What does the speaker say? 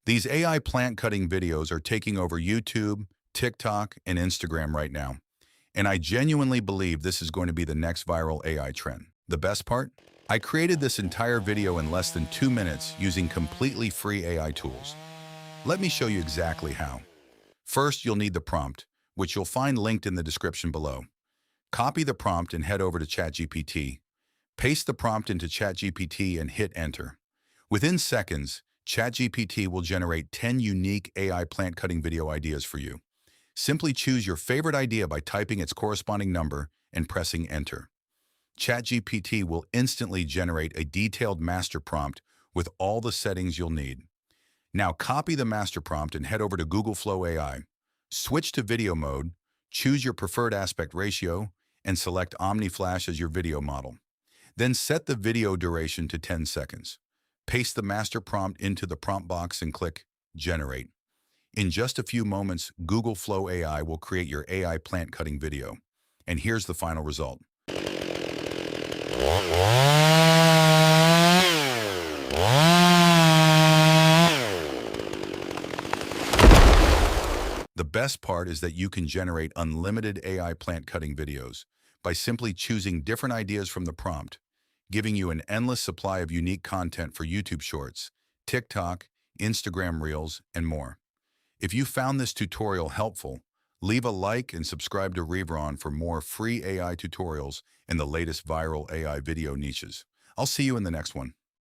These AI plant cutting videos are taking over YouTube, TikTok, and Instagram right now. And I genuinely believe this is going to be the next viral AI trend. The best part? I created this entire video in less than 2 minutes using completely free AI tools. Let me show you exactly how. First, you'll need the prompt, which you'll find linked in the description below. Copy the prompt and head over to ChatGPT. Paste the prompt into ChatGPT and hit enter. Within seconds, ChatGPT will generate 10 unique AI plant cutting video ideas for you. Simply choose your favorite idea by typing its corresponding number and pressing enter. ChatGPT will instantly generate a detailed master prompt with all the settings you'll need. Now copy the master prompt and head over to Google Flow AI. Switch to video mode, choose your preferred aspect ratio, and select Omni Flash as your video model. Then set the video duration to 10 seconds. Paste the master prompt into the prompt box and click Generate. In just a few moments, Google Flow AI will create your AI plant cutting video. And here's the final result. The best part is that you can generate unlimited AI plant cutting videos by simply choosing different ideas from the prompt, giving you an endless supply of unique content for YouTube Shorts, TikTok, Instagram Reels, and more. If you found this tutorial helpful, leave a like and subscribe to Reavron for more free AI tutorials and the latest viral AI video niches. I'll see you in the next one.